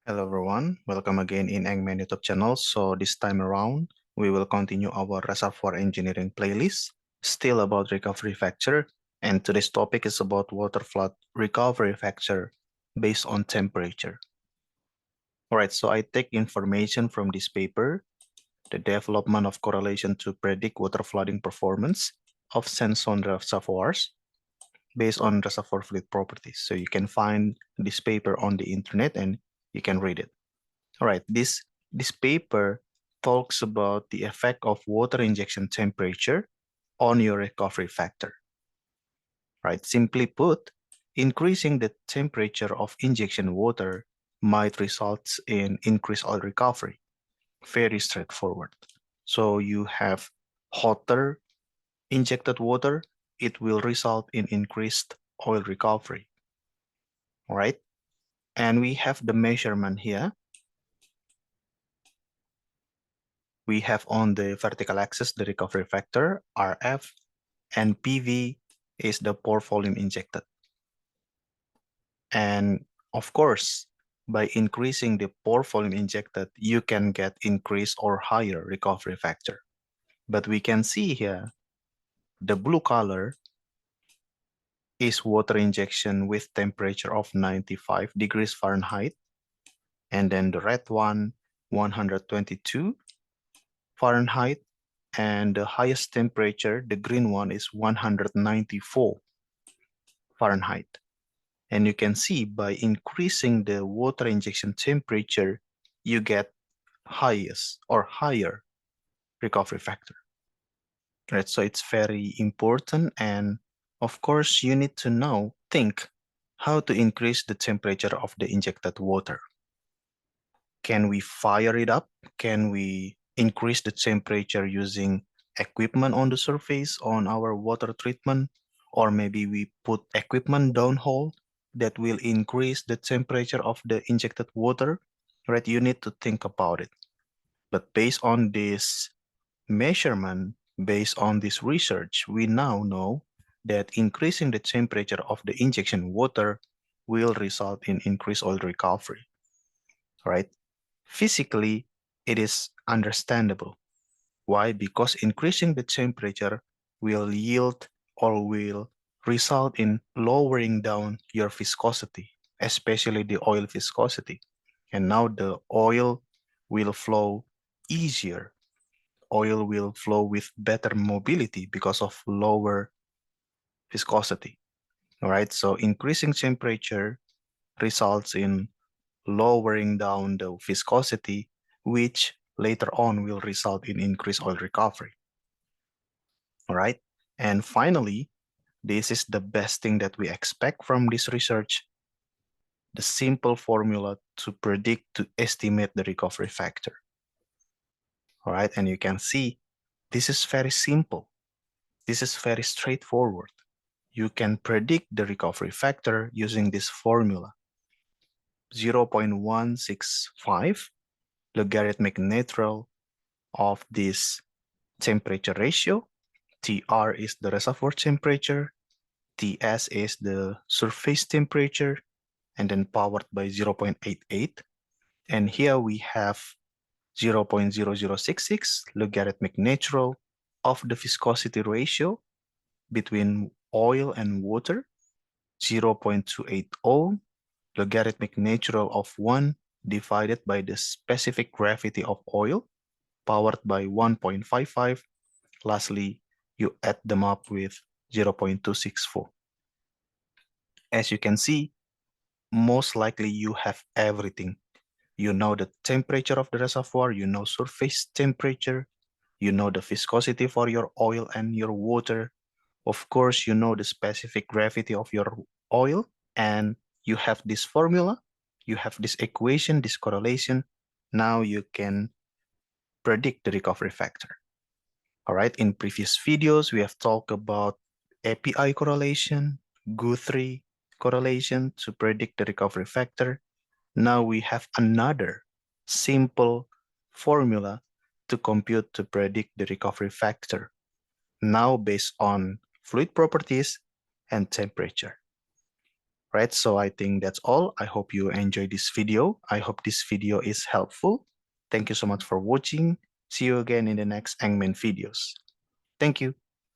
Hello everyone, welcome again in Eng-Man YouTube channel. So this time around, we will continue our reservoir engineering playlist, still about recovery factor, and today's topic is about water flood recovery factor based on temperature. Alright, so I take information from this paper, the development of correlation to predict water flooding performance of sandstone reservoirs based on reservoir fluid properties. So you can find this paper on the internet and you can read it. All right, this paper talks about the effect of water injection temperature on your recovery factor. Right, simply put, increasing the temperature of injection water might result in increased oil recovery. Very straightforward. So you have hotter injected water, it will result in increased oil recovery. All right, and we have the measurement here. We have on the vertical axis the recovery factor, RF, and PV is the pore volume injected. And of course, by increasing the pore volume injected, you can get increased or higher recovery factor. But we can see here, the blue color is water injection with temperature of 95 degrees Fahrenheit. And then the red one, 122 Fahrenheit. And the highest temperature, the green one, is 194 Fahrenheit. And you can see by increasing the water injection temperature, you get highest or higher recovery factor. Right, so it's very important. And of course, you need to think how to increase the temperature of the injected water. Can we fire it up? Can we increase the temperature using equipment on the surface on our water treatment? Or maybe we put equipment downhole that will increase the temperature of the injected water, right? You need to think about it. But based on this measurement, based on this research, we now know that increasing the temperature of the injection water will result in increased oil recovery, right? Physically, it is understandable. Why? Because increasing the temperature will yield or will result in lowering down your viscosity, especially the oil viscosity. And now the oil will flow easier. Oil will flow with better mobility because of lower viscosity. All right, so increasing temperature results in lowering down the viscosity, which later on will result in increased oil recovery. All right, and finally, this is the best thing that we expect from this research, the simple formula to predict, to estimate the recovery factor. All right, and you can see this is very simple. This is very straightforward. You can predict the recovery factor using this formula, 0.165 logarithmic natural of this temperature ratio. TR is the reservoir temperature, TS is the surface temperature, and then powered by 0.88. And here we have 0.0066 logarithmic natural of the viscosity ratio between oil and water, 0.280 logarithmic natural of 1 divided by the specific gravity of oil, powered by 1.55. Lastly, you add them up with 0.264. As you can see, most likely you have everything. You know the temperature of the reservoir, you know surface temperature, you know the viscosity for your oil and your water. Of course, you know the specific gravity of your oil, and you have this formula, you have this equation, this correlation. Now you can predict the recovery factor. All right, in previous videos, we have talked about API correlation, Guthrie correlation to predict the recovery factor. Now we have another simple formula to compute to predict the recovery factor, now based on fluid properties and temperature. right? So I think that's all. I hope you enjoy this video. I hope this video is helpful. Thank you so much for watching. See you again in the next Eng-Man videos. Thank you.